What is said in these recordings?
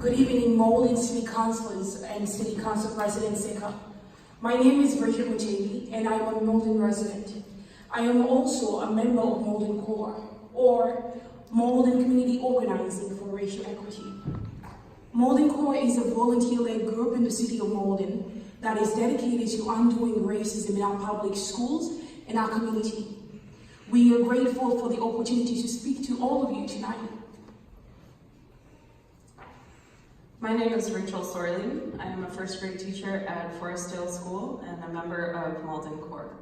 Good evening, Malden City Councilors and City Council President Seka. My name is Bridget Mutebi, and I am a Malden resident. I am also a member of MaldenCORE, or Malden Community Organizing for Racial Equity. MaldenCORE is a volunteer-led group in the city of Malden that is dedicated to undoing racism in our public schools and our community. We are grateful for the opportunity to speak to all of you tonight. My name is Rachel Sorley. I am a first grade teacher at Forestdale School and a member of MaldenCORE.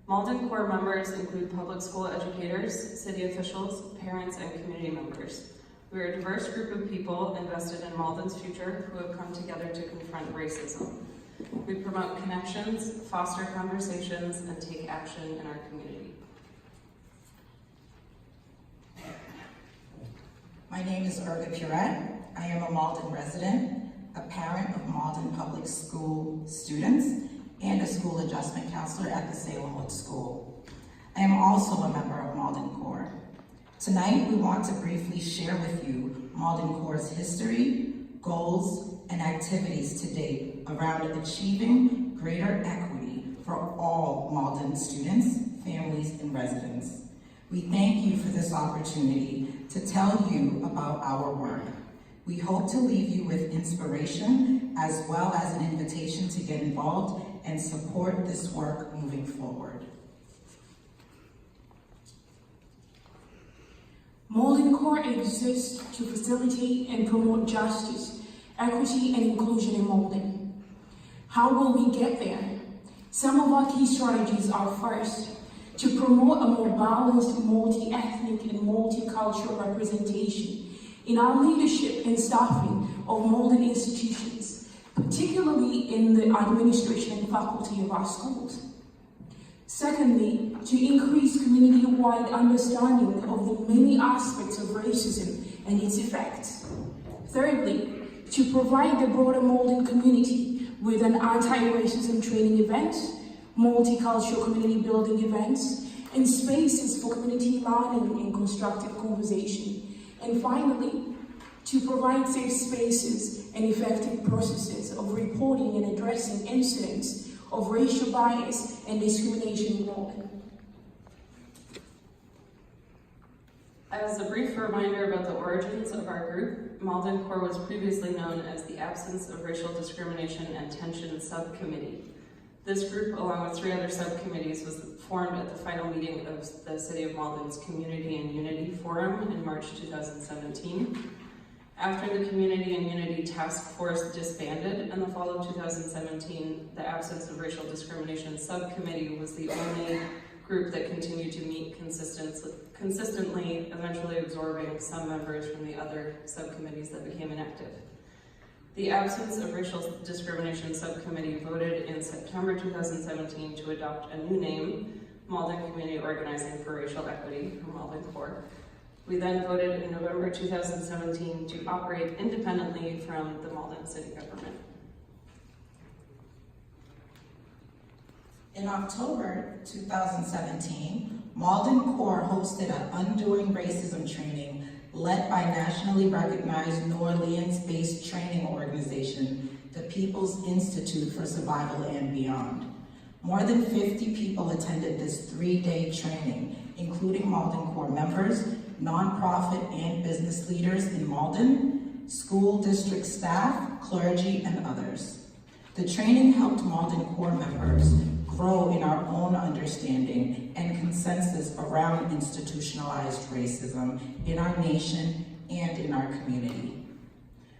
MaldenCORE members include public school educators, city officials, parents, and community members. We are a diverse group of people invested in Malden's future who have come together to confront racism. We promote connections, foster conversations, and take action in our community. My name is Urga Purette. I am a Malden resident, a parent of Malden Public School students, and a school adjustment counselor at the Salemwood School. I am also a member of MaldenCORE. Tonight, we want to briefly share with you MaldenCORE's history, goals, and activities to date around achieving greater equity for all Malden students, families, and residents. We thank you for this opportunity to tell you about our work. We hope to leave you with inspiration as well as an invitation to get involved and support this work moving forward. MaldenCORE exists to facilitate and promote justice, equity, and inclusion in Malden. How will we get there? Some of our key strategies are: first, to promote a more balanced, multi-ethnic, and multicultural representation in our leadership and staffing of Malden institutions, particularly in the administration and faculty of our schools. Secondly, to increase community-wide understanding of the many aspects of racism and its effects. Thirdly, to provide the broader Malden community with an anti-racism training event, multicultural community building events, and spaces for community learning and constructive conversation. And finally, to provide safe spaces and effective processes of reporting and addressing incidents of racial bias and discrimination in Malden. As a brief reminder about the origins of our group, MaldenCORE was previously known as the Absence of Racial Discrimination and Tension Subcommittee. This group, along with 3 other subcommittees, was formed at the final meeting of the City of Malden's Community and Unity Forum in March 2017. After the Community and Unity Task Force disbanded in the fall of 2017, the Absence of Racial Discrimination Subcommittee was the only group that continued to meet consistently, eventually absorbing some members from the other subcommittees that became inactive. The Absence of Racial Discrimination Subcommittee voted in September 2017 to adopt a new name, Malden Community Organizing for Racial Equity, or MaldenCORE. We then voted in November 2017 to operate independently from the Malden City government. In October 2017, MaldenCORE hosted an Undoing Racism training led by nationally recognized New Orleans-based training organization, the People's Institute for Survival and Beyond. More than 50 people attended this 3-day training, including MaldenCORE members, nonprofit and business leaders in Malden, school district staff, clergy, and others. The training helped MaldenCORE members grow in our own understanding and consensus around institutionalized racism in our nation and in our community.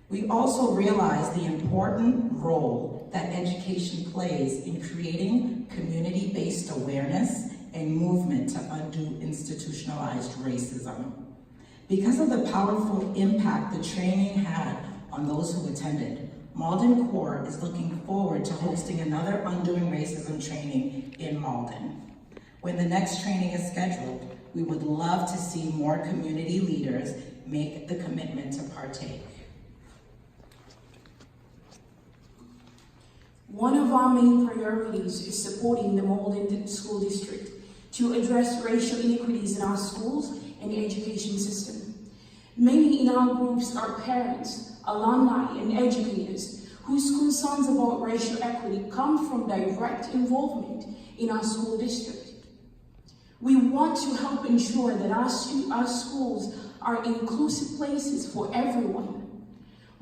We also realized the important role that education plays in creating community-based awareness and movement to undo institutionalized racism. Because of the powerful impact the training had on those who attended, MaldenCORE is looking forward to hosting another Undoing Racism training in Malden. When the next training is scheduled, we would love to see more community leaders make the commitment to partake. One of our main priorities is supporting the Malden School District to address racial inequities in our schools and the education system. Many in our groups are parents, alumni, and educators whose concerns about racial equity come from direct involvement in our school district. We want to help ensure that our schools are inclusive places for everyone.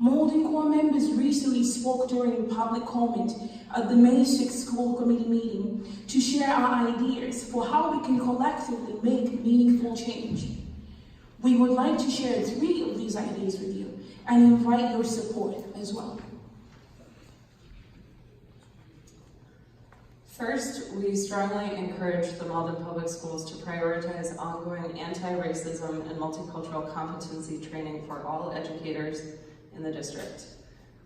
MaldenCORE members recently spoke during public comment at the May 6th school committee meeting to share our ideas for how we can collectively make meaningful change. We would like to share 3 of these ideas with you and invite your support as well. First, we strongly encourage the Malden Public Schools to prioritize ongoing anti-racism and multicultural competency training for all educators in the district.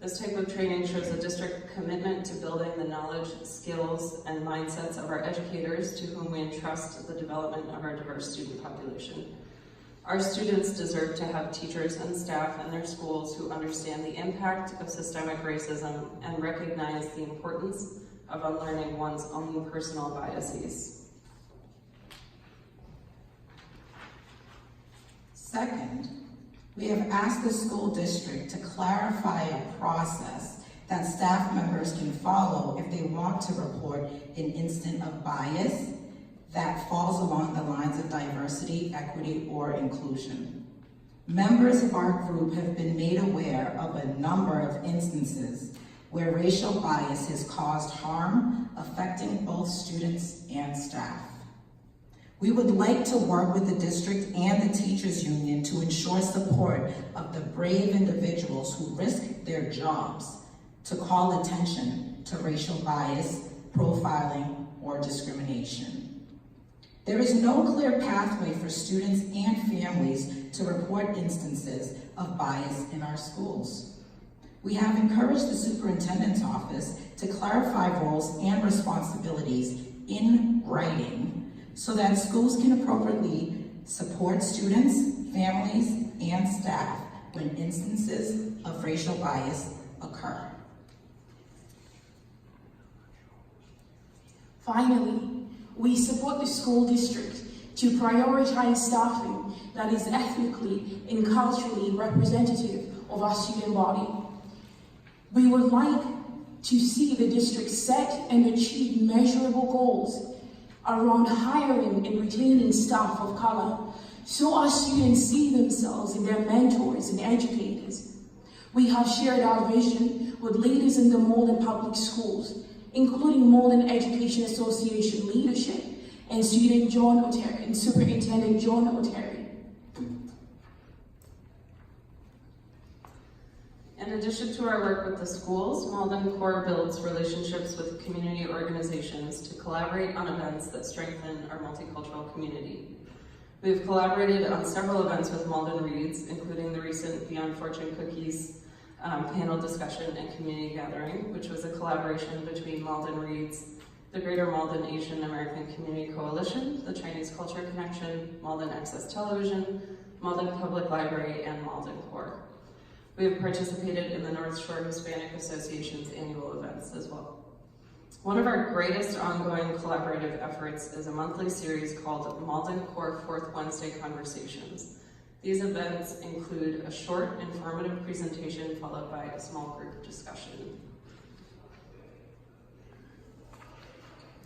This type of training shows a district commitment to building the knowledge, skills, and mindsets of our educators to whom we entrust the development of our diverse student population. Our students deserve to have teachers and staff in their schools who understand the impact of systemic racism and recognize the importance of unlearning one's own personal biases. Second, we have asked the school district to clarify a process that staff members can follow if they want to report an incident of bias that falls along the lines of diversity, equity, or inclusion. Members of our group have been made aware of a number of instances where racial bias has caused harm affecting both students and staff. We would like to work with the district and the teachers union to ensure support of the brave individuals who risk their jobs to call attention to racial bias, profiling, or discrimination. There is no clear pathway for students and families to report instances of bias in our schools. We have encouraged the superintendent's office to clarify roles and responsibilities in writing so that schools can appropriately support students, families, and staff when instances of racial bias occur. Finally, we support the school district to prioritize staffing that is ethnically and culturally representative of our student body. We would like to see the district set and achieve measurable goals around hiring and retaining staff of color so our students see themselves in their mentors and educators. We have shared our vision with leaders in the Malden Public Schools, including Malden Education Association leadership and student John O'Terry and Superintendent John O'Terry. In addition to our work with the schools, MaldenCORE builds relationships with community organizations to collaborate on events that strengthen our multicultural community. We've collaborated on several events with Malden Reads, including the recent Beyond Fortune Cookies panel discussion and community gathering, which was a collaboration between Malden Reads, the Greater Malden Asian American Community Coalition, the Chinese Culture Connection, Malden Access Television, Malden Public Library, and MaldenCORE. We have participated in the North Shore Hispanic Association's annual events as well. One of our greatest ongoing collaborative efforts is a monthly series called MaldenCORE Fourth Wednesday Conversations. These events include a short, informative presentation followed by a small group discussion.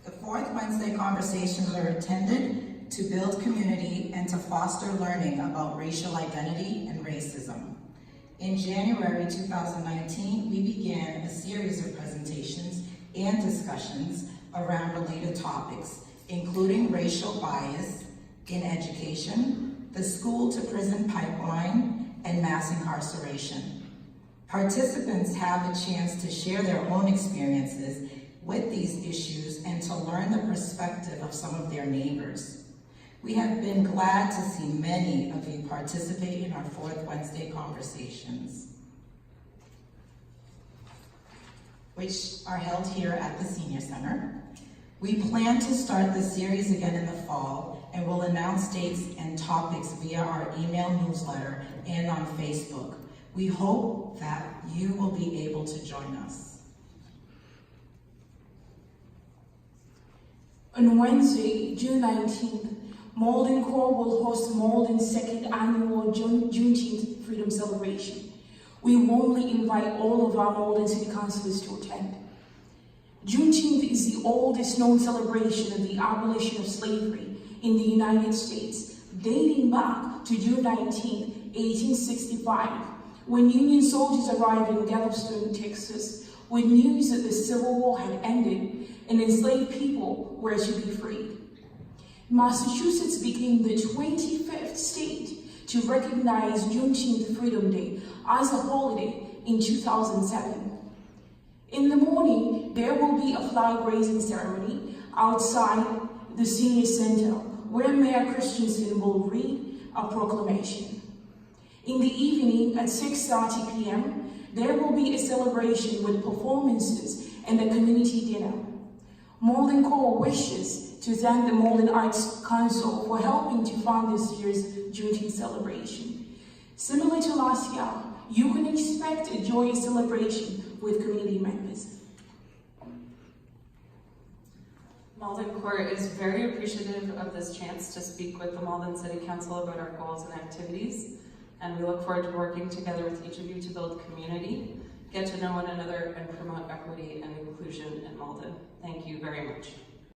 The Fourth Wednesday Conversations are intended to build community and to foster learning about racial identity and racism. In January 2019, we began a series of presentations and discussions around related topics, including racial bias in education, the school-to-prison pipeline, and mass incarceration. Participants have a chance to share their own experiences with these issues and to learn the perspective of some of their neighbors. We have been glad to see many of you participate in our Fourth Wednesday Conversations, which are held here at the Senior Center. We plan to start the series again in the fall and will announce dates and topics via our email newsletter and on Facebook. We hope that you will be able to join us. On Wednesday, June 19th, MaldenCORE will host Malden's second annual Juneteenth Freedom Celebration. We warmly invite all of our Malden City Councillors to attend. Juneteenth is the oldest known celebration of the abolition of slavery in the United States, dating back to June 19, 1865, when Union soldiers arrived in Galveston, Texas, with news that the Civil War had ended and enslaved people were to be freed. Massachusetts became the 25th state to recognize Juneteenth Freedom Day as a holiday in 2007. In the morning, there will be a flag raising ceremony outside the Senior Center, where Mayor Christensen will read a proclamation. In the evening at 6:30 p.m., there will be a celebration with performances and a community dinner. MaldenCORE wishes to thank the Malden Arts Council for helping to fund this year's Juneteenth celebration. Similar to last year, you can expect a joyous celebration with community members. MaldenCORE is very appreciative of this chance to speak with the Malden City Council about our goals and activities, and we look forward to working together with each of you to build community, get to know one another, and promote equity and inclusion in Malden. Thank you very much.